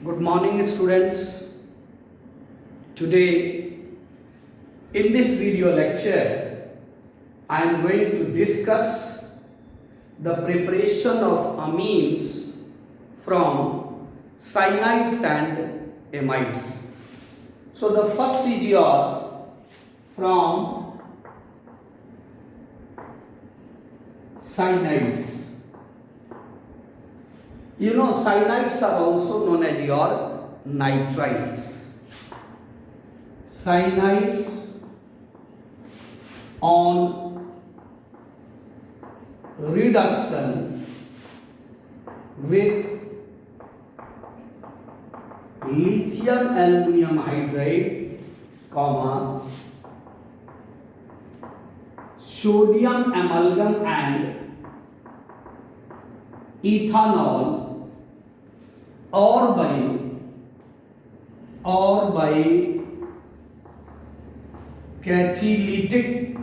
Good morning, students. Today, in this video lecture, I am going to discuss the preparation of amines from cyanides and amides. So, the first is your from cyanides. You know, cyanides are also known as your nitriles. Cyanides on reduction with lithium aluminum hydride, comma, sodium amalgam and ethanol or by catalytic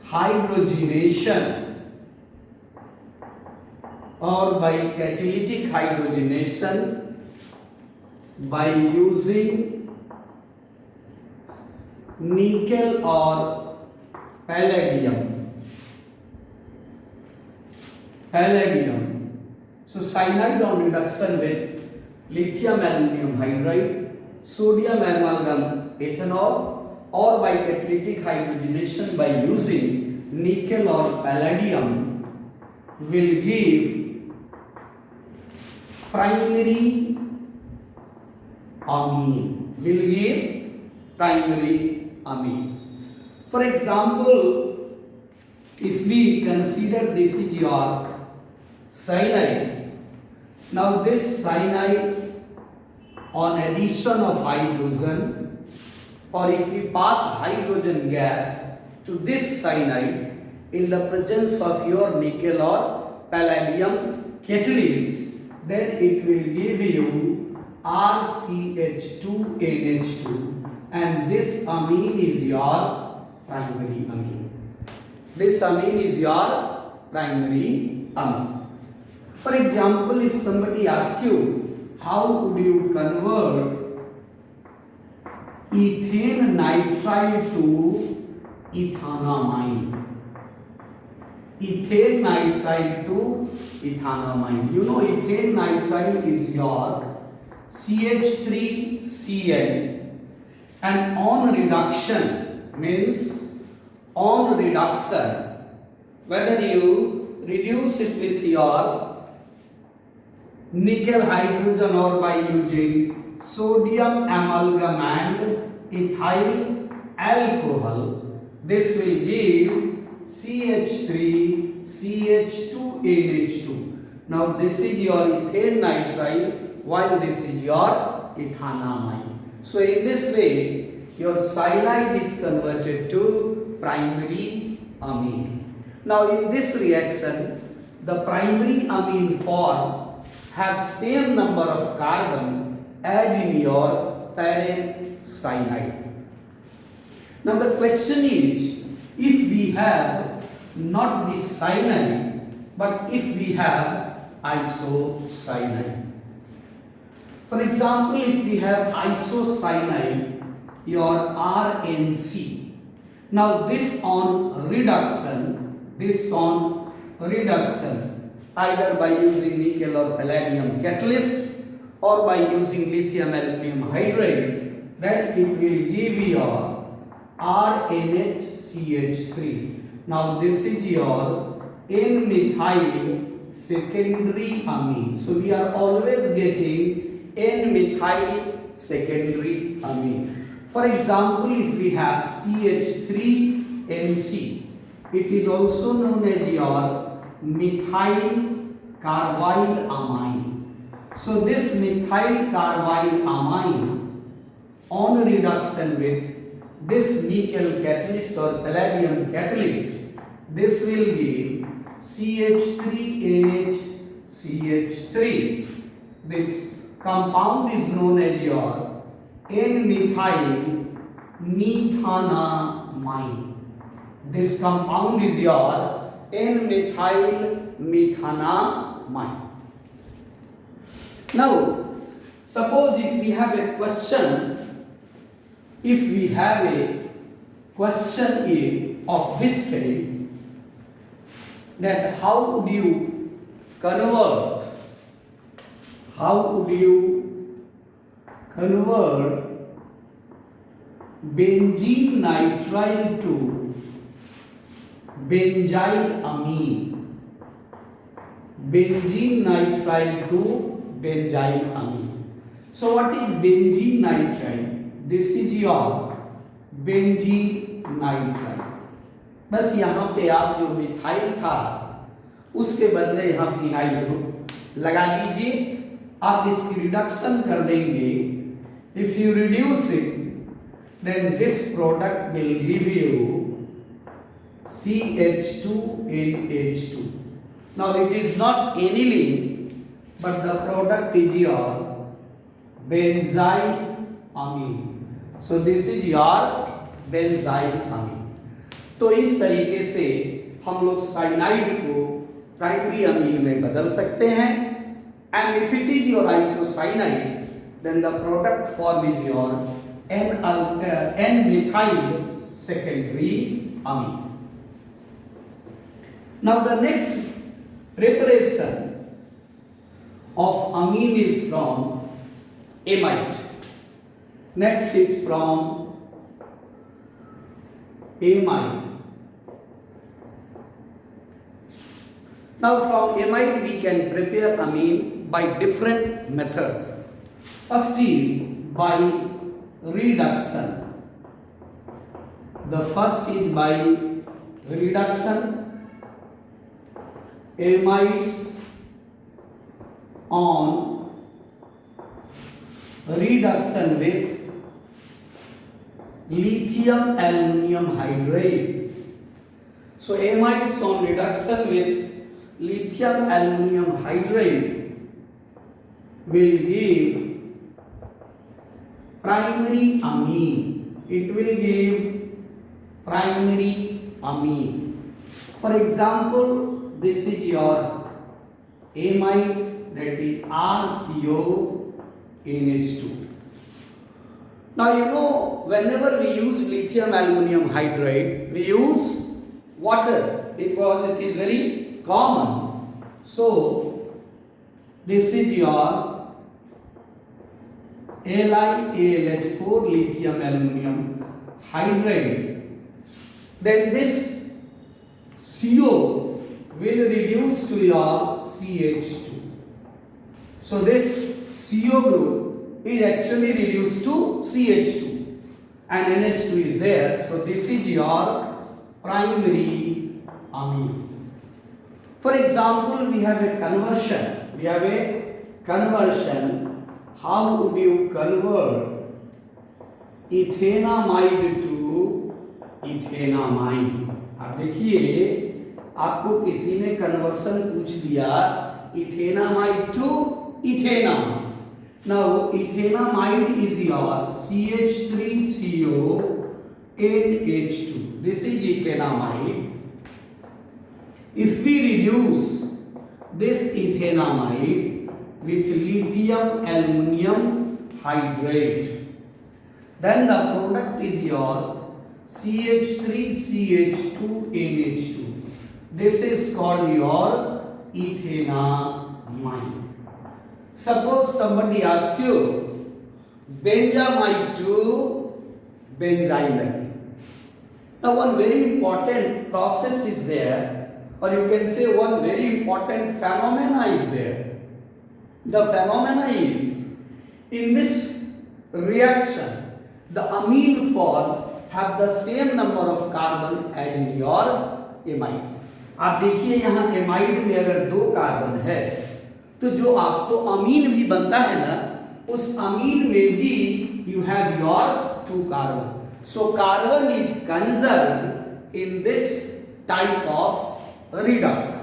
hydrogenation by using nickel or palladium. So cyanide on reduction with lithium aluminum hydride, sodium amalgam ethanol or by catalytic hydrogenation by using nickel or palladium will give primary amine. For example, if we consider this is your cyanide. Now this cyanide on addition of hydrogen, or if we pass hydrogen gas to this cyanide in the presence of your nickel or palladium catalyst, then it will give you RCH2NH2, and this amine is your primary amine. For example, if somebody asks you, how would you convert ethane nitrile to ethanamine? Ethane nitrile to ethanamine. You know, ethane nitrile is your CH3Cl, and on reduction means whether you reduce it with your nickel hydrogen or by using sodium amalgam and ethyl alcohol, this will give CH3CH2NH2. Now this is your ethane nitrile, while this is your ethanamine. So in this way, your cyanide is converted to primary amine. Now in this reaction, the primary amine form have same number of carbon as in your parent cyanide. Now the question is, if we have not this cyanide, but if we have isocyanide. For example, if we have isocyanide, your RNC. Now this on reduction, either by using nickel or palladium catalyst or by using lithium aluminum hydride, then it will give your RNHCH3. Now this is your N-methyl secondary amine. So we are always getting N-methyl secondary amine. For example, if we have CH3NC, it is also known as your methyl carbyl amine. So this methyl carbyl amine on reduction with this nickel catalyst or palladium catalyst, this will give CH3NHCH3. This compound is known as your N-methyl methanamine. This compound is your N-methyl methanamine. Now, Suppose if we have a question, of this kind, that how would you convert benzene nitrile to benzyl amine? Benzene nitrile to benzyl amine. So what is benzene nitrile? This is your benzene nitrile. बस यहाँ पे आप जो methyl था उसके बदले यहाँ phenyl group लगा दीजिए. आप इसकी रिडक्शन कर देंगे. If you reduce it then this product will give you CH2NH2. Now it is not aniline, but the product is your benzyl amine. So this is your benzyl amine. तो इस तरीके से हम लोग साइनाइड को primary amine में बदल सकते हैं. And if it is your isocyanide, then the product form is your N-methyl secondary amine. Now the next preparation of amine is from amide. Next is from amide. Now from amide we can prepare amine by different method. First is by reduction. The first is by reduction. Amides on reduction with lithium aluminum hydride. So amides on reduction with lithium aluminum hydride will give primary amine. It will give primary amine. For example, this is your amide, that is RCONH2. Now you know, whenever we use lithium aluminum hydride, we use water because it is very common. So this is your LiAlH4 lithium aluminum hydride. Then this CO will reduce to your CH2. So this CO group is actually reduced to CH2 and NH2 is there. So this is your primary amine. For example, we have a conversion. How would you convert ethanamide to ethanamine? आप देखिए, आपको किसी ने conversion पूछ दिया ethanamide to ethanamide. Now ethanamide is your CH3CO NH2. This is ethanamide. If we reduce this ethanamide with lithium aluminum hydride, then the product is your CH3CH2NH2. This is called your ethanamide. Suppose somebody asks you benzamide to benzylamine. Now one very important process is there, or you can say one very important phenomena is there. The phenomena is, in this reaction, the amine form have the same number of carbon as in your amide. आप देखिए यहाँ amide में अगर 2 carbon है तो जो आपको अमीन भी बनता है ना, उस अमीन में भी you have your 2 carbon. So carbon is conserved in this type of reduction.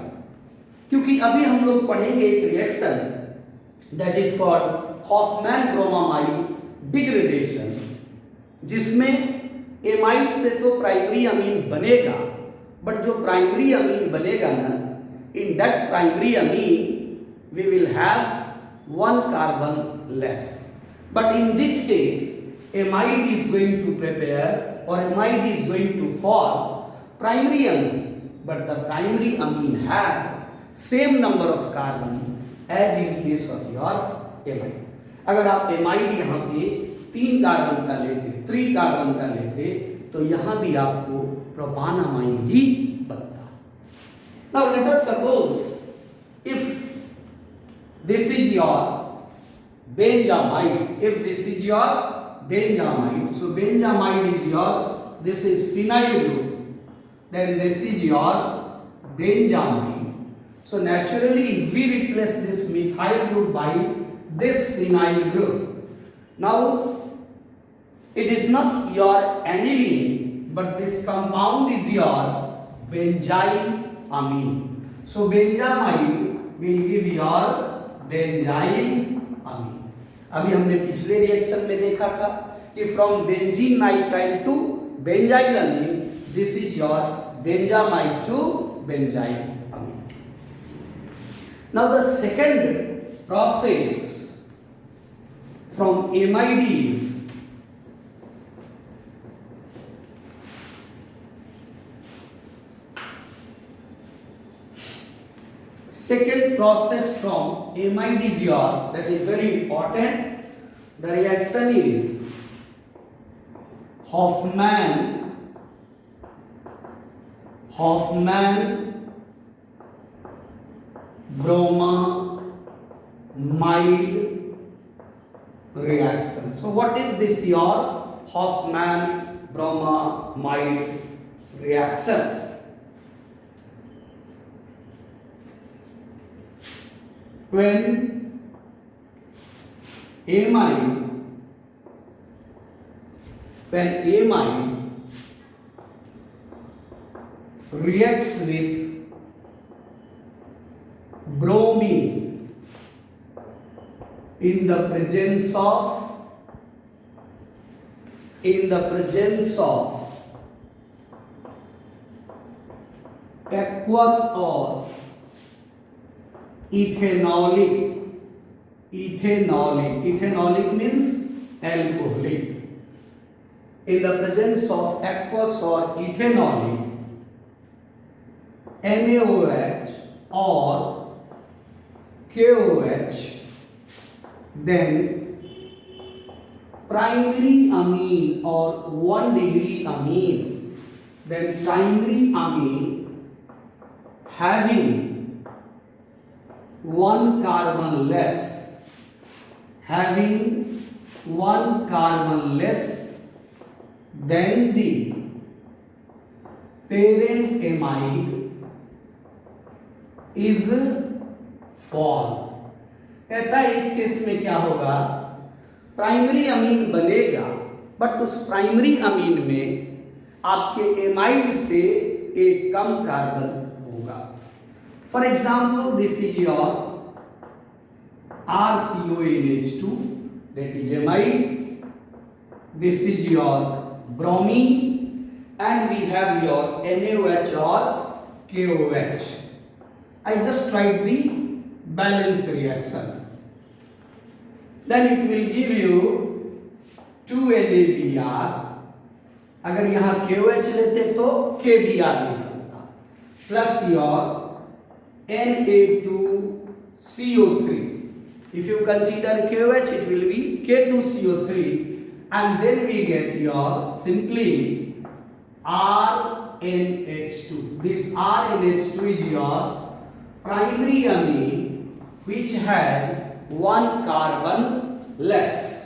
क्योंकि अभी हम लोग पढ़ेंगे एक reaction that is called Hofmann bromamide degradation, जिसमें एमाइड से तो प्राइमरी अमीन बनेगा, बट जो प्राइमरी अमीन बनेगा ना, in that primary amine we will have one carbon less. But in this case, amide is going to prepare or amide is going to form primary amine, but the primary amine have same number of carbon as in case of your amide. अगर आप amide यहाँ पे 3 carbon का लेते, 3 carbon का लेते, तो यहाँ भी आपको प्रोपानामाइन ही बनता. Now let us suppose if this is your benzamide, if this is your benzamide, so benzamide is your, this is phenyl group, then this is your benzamide. So naturally we replace this methyl group by this phenyl group. Now it is not your aniline, but this compound is your benzyl amine. So benzamide will give your benzyl amine. अभी हमने पिछले reaction में देखा था कि from benzene nitrile to benzyl amine, this is your benzamide to benzyl amine. Now the second process from amides second process from amide is your, that is very important. The reaction is Hoffman bromamide reaction. So what is this your Hoffman bromamide reaction? When amide reacts with bromine in the presence of aqueous or ethanolic means alcoholic. In the presence of aqueous or ethanolic, NaOH or KOH, then primary amine or 1-degree amine, then primary amine having 1 carbon less, than the parent amide is formed. कहता है इस case में क्या होगा, primary amine बनेगा, but उस primary amine में आपके एमाइड से एक कम कार्बन होगा. For example this is your RCONH2, that is amide, this is your bromine, and we have your NaOH or KOH. I just tried the balance reaction. Then it will give you 2NaBr. अगर यहाँ KOH लेते तो KBr निकलता, plus your Na2CO3. If you consider KOH, it will be K2CO3, and then we get your simply RNH2. This RNH2 is your primary amine which has 1 carbon less.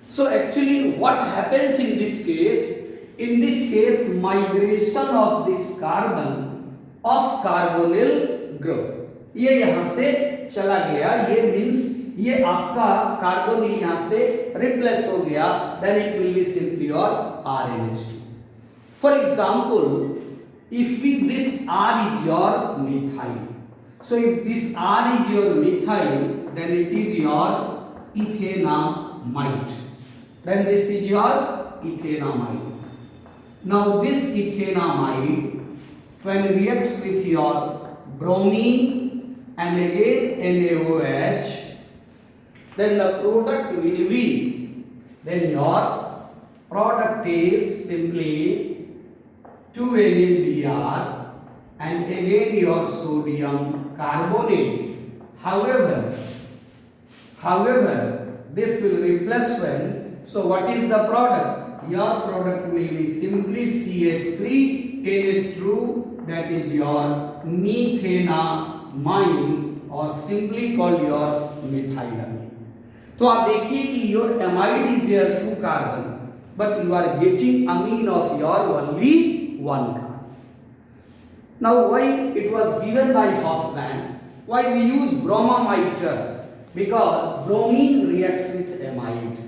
So actually what happens in this case? In this case, migration of this carbon of carbonyl group, ये यहाँ से चला गया, ये means ये आपका carbonyl यहाँ से रिप्लेस हो गया, then it will be simply your RNH2. For example, if this R is your methyl, so if this R is your methyl, then it is your ethanamide. Then this is your ethanamide. Now this ethanamide when it reacts with your bromine and again NaOH, then the product will be, then your product is simply 2NaBr and again your sodium carbonate. However, this will replace when, so what is the product? Your product will be simply CH3 NH2, that is your methanamine or simply called your methylamine. तो आप देखिए कि your amide is here 2 carbon, but you are getting amine of your only 1 carbon. Now why it was given by Hoffman? Why we use bromamide term? Because bromine reacts with amide.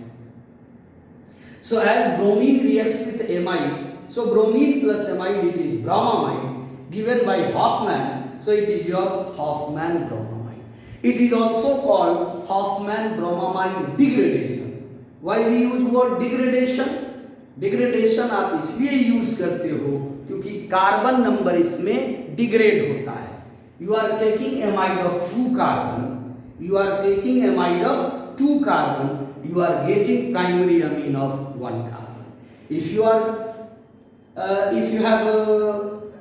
So as bromine reacts with amide, so bromine plus amide, it is bromamide given by Hoffman. So it is your Hoffman bromamide. It is also called Hoffman bromamide degradation. Why we use word degradation? Degradation आप इसलिए use करते हो क्योंकि carbon number इसमें degrade होता है. You are taking amide of 2 carbon. You are taking amide of 2 carbon. You are getting primary amine of 1 carbon. If you have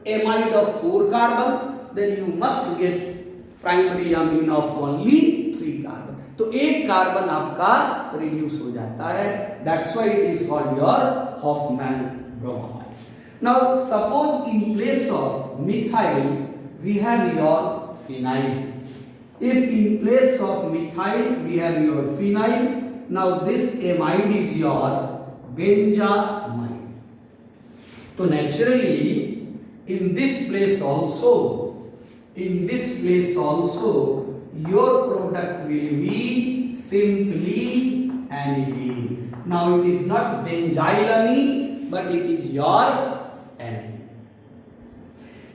amide of 4 carbon, then you must get primary amine of only 3 carbon. तो एक carbon आपका reduce हो जाता है. That's why it is called your Hoffman bromamide. Now suppose in place of methyl we have your phenyl. If in place of methyl we have your phenyl, now this amide is your benzamide. So naturally in this place also your product will be simply aniline. Now it is not benzylamine but it is your aniline.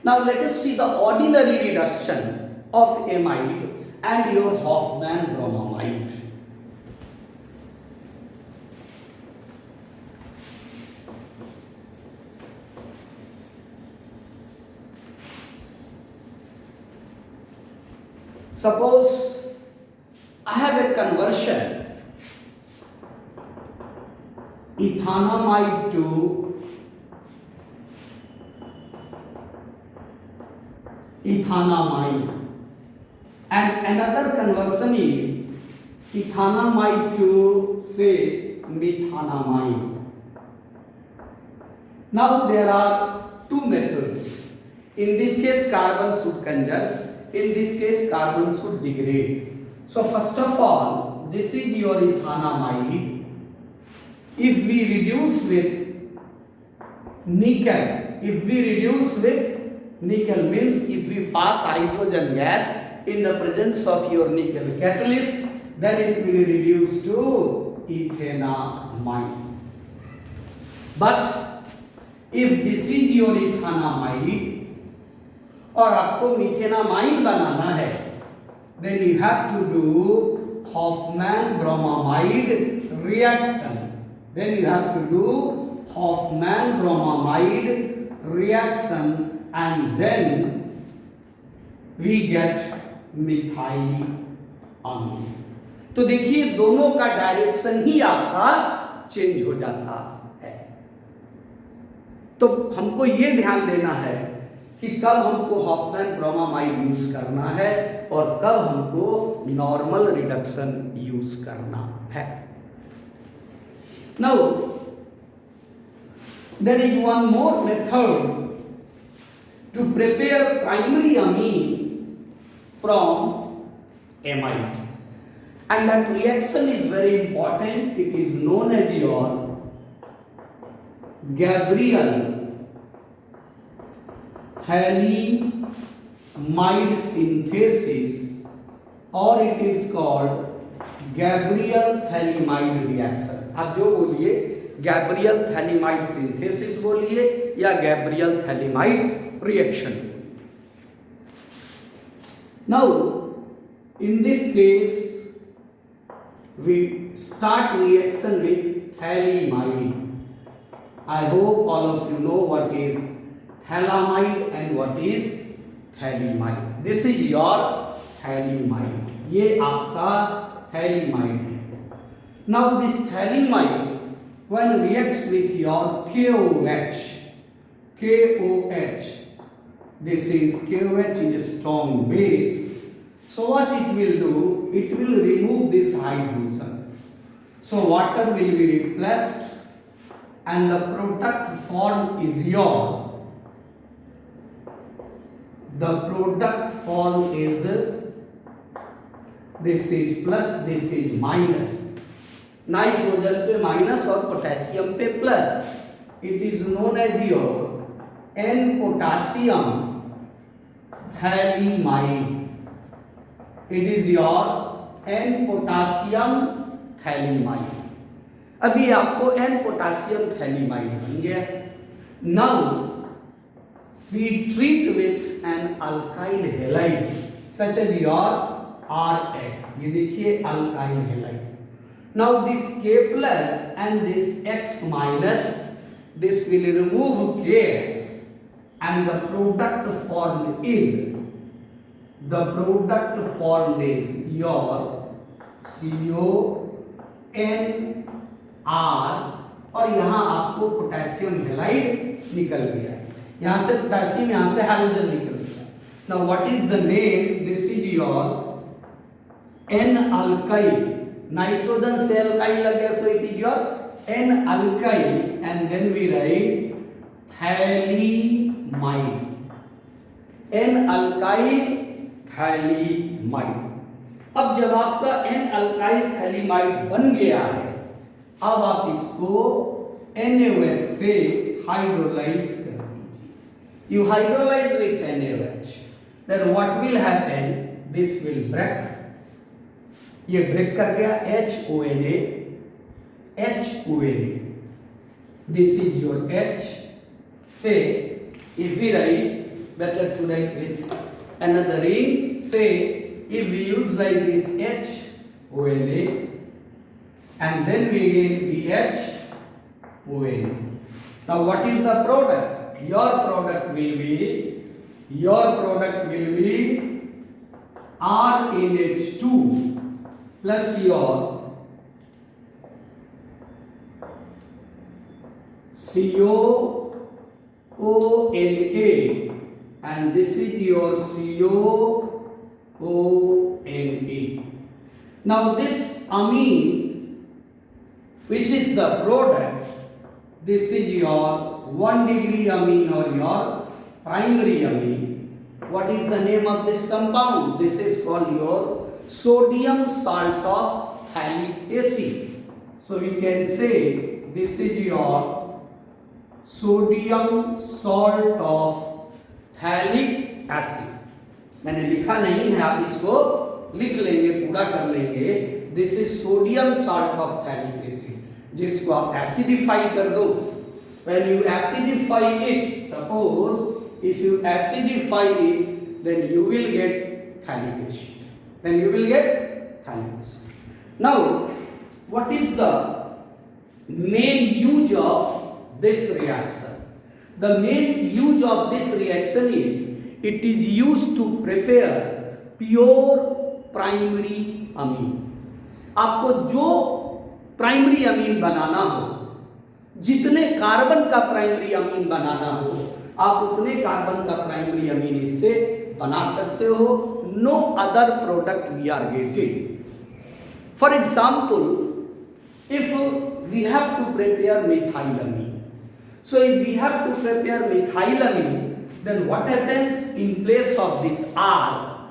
Now let us see the ordinary reduction of amide and your Hoffman bromamide. Suppose I have a conversion ethanamide to ethanamide, and another conversion is ethanamide to say methanamide. Now there are 2 methods. In this case carbon should conjure, in this case carbon should degrade. So first of all, this is your ethanamide. If we reduce with nickel, means if we pass hydrogen gas in the presence of your nickel catalyst, then it will reduce to ethanamide. But if this is your ethanamide और आपको methanamine बनाना है, then you have to do Hoffman bromamide reaction. And then we get methyl amine. तो देखिए दोनों का direction ही आपका change हो जाता है. तो हमको ये ध्यान देना है कि कब हमको हॉफमैन ब्रोमामाइड यूज करना है और कब हमको नॉर्मल रिडक्शन यूज करना है. Now there is one more method to prepare primary amine from amide, and that reaction is very important. It is known as your Gabriel Halide synthesis, or it is called Gabriel Halide reaction. आप जो बोलिए Gabriel Halide synthesis बोलिए या Gabriel Halide reaction. Now in this case we start reaction with phthalimide. I hope all of you know what is thaliamide and what is thaliamide. This is your thaliamide. ये आपका thaliamide है. Now this thaliamide when reacts with your KOH, this is KOH is a strong base. So what it will do? It will remove this hydrogen. So water will be replaced and the product formed is this is plus, this is minus. Nitrogen पे minus और potassium पे plus. It is known as your N potassium phthalimide. It is your N potassium phthalimide. अभी आपको N potassium phthalimide बन गया. Now we treat with an alkyl halide such as your RX. ये देखिए alkyl halide. Now this K plus and this X minus, this will remove KX and the product formed is your CONR और यहाँ आपको potassium halide निकल गया. यहाँ से potassium, यहाँ से हाइड्रोजन निकल गया. Now what is the name? This is your N-alkyl. Nitrogen से alkyl लग गया, so it is your N-alkyl and then we write thaliamide. N-alkyl thaliamide. अब जब आपका N-alkyl thaliamide बन गया है, अब आप इसको NaOH से हाइड्रोलाइज कर दीजिए. You hydrolyze with NaOH, then what will happen? This will break. ये ब्रेक कर गया HONA. This is your H. Say if we write, better to write with another ring. Say if we use like this HONA and then we again BHONA. Now what is the product? Your product will be RNH2 plus your COONA and this is your COONA. Now this amine which is the product, this is your 1 degree amine or your primary amine. What is the name of this compound? This is called your sodium salt of phthalic acid. So we can say this is your sodium salt of phthalic acid. मैंने लिखा नहीं है, आप इसको लिख लेंगे, पूरा कर लेंगे. This is sodium salt of phthalic acid, जिसको आप एसिडिफाई कर दो. When you acidify it, suppose if you acidify it, then you will get phthalic acid. Now, what is the main use of this reaction? The main use of this reaction is it is used to prepare pure primary amine. आपको जो primary amine बनाना हो, जितने carbon का primary amine बनाना हो, आप उतने carbon का primary amine इससे बना सकते हो. No other product we are getting. For example, if we have to prepare methylamine, so if we have to prepare methylamine, then what happens? In place of this R,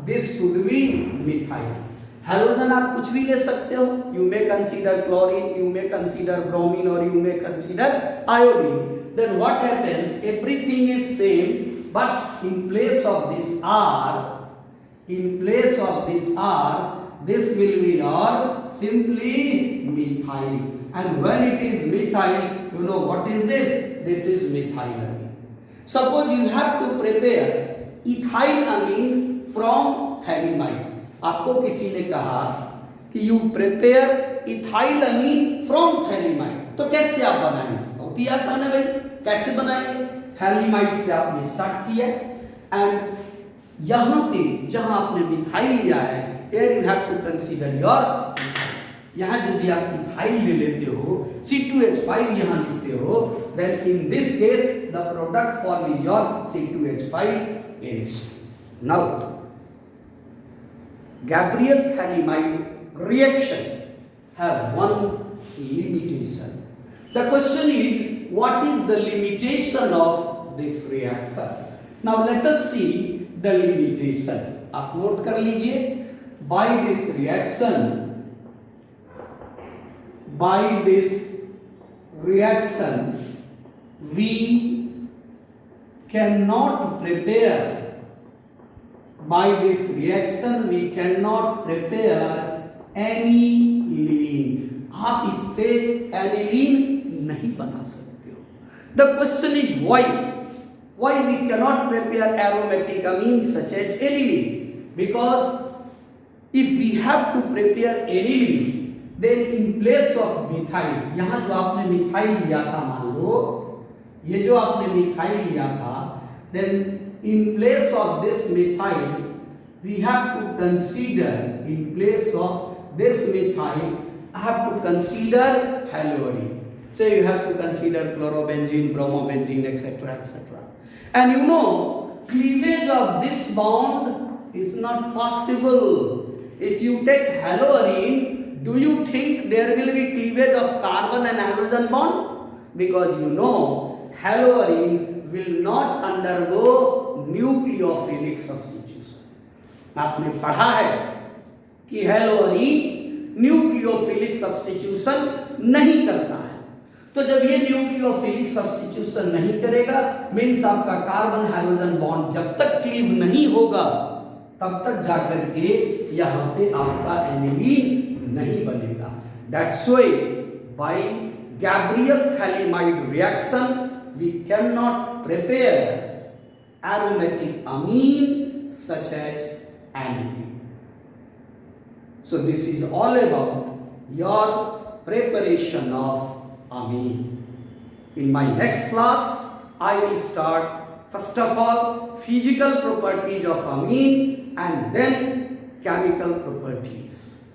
this should be methyl. Halogen आप कुछ भी ले सकते हो. You may consider chlorine, you may consider bromine, or you may consider iodine. Then what happens? Everything is same. But in place of this R, this will be R simply methyl. And when it is methyl, you know what is this? This is methylamine. Suppose you have to prepare ethylamine from thaliamide. आपको किसी ने कहा कि you prepare ethylamine from thaliamide, तो कैसे आप बनाएंगे? बहुत ही आसान है भाई. कैसे बनाएंगे? हैलिमाइड से आपने स्टार्ट किया एंड यहाँ पे जहाँ आपने मिथाइल लिया है, here you have to consider your यहाँ यदि आप मिथाइल ले लेते हो, C2H5 यहाँ लिखते हो, then in this case the product form is your C2H5NH2. Now Gabriel Thalamide reaction have one limitation. The question is, what is the limitation of this reaction? Now let us see the limitation. आप note कर लीजिए. By this reaction, we cannot prepare. By this reaction, we cannot prepare aniline. आप इससे aniline नहीं बना सकते हो. The question is why? Why we cannot prepare aromatic amines such as aniline? Because if we have to prepare aniline, then in place of methyl, यहाँ जो आपने methyl लिया था, मान लो ये जो आपने मिथाइल लिया था, then in place of this methyl, we have to consider, in place of this methyl, I have to consider haloarine. So you have to consider chlorobenzene, bromobenzene, etc., etc. And you know, cleavage of this bond is not possible. If you take haloarine, do you think there will be cleavage of carbon and halogen bond? Because you know, haloarine will not undergo nucleophilic substitution. आपने पढ़ा है कि हेलोअरीन nucleophilic substitution नहीं करता है. तो जब ये न्यूक्लियोफिलिक सब्स्टिट्यूशन नहीं करेगा, मीन्स आपका कार्बन हाइड्रोजन बॉन्ड जब तक क्लीव नहीं होगा तब तक जाकर के यहाँ पे आपका एनिलीन नहीं बनेगा. That's why by Gabriel phthalimide reaction we cannot prepare aromatic amine such as aniline. So this is all about your preparation of amine. In my next class, I will start first of all physical properties of amine and then chemical properties.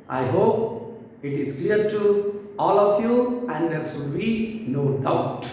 I hope it is clear to all of you and there should be no doubt.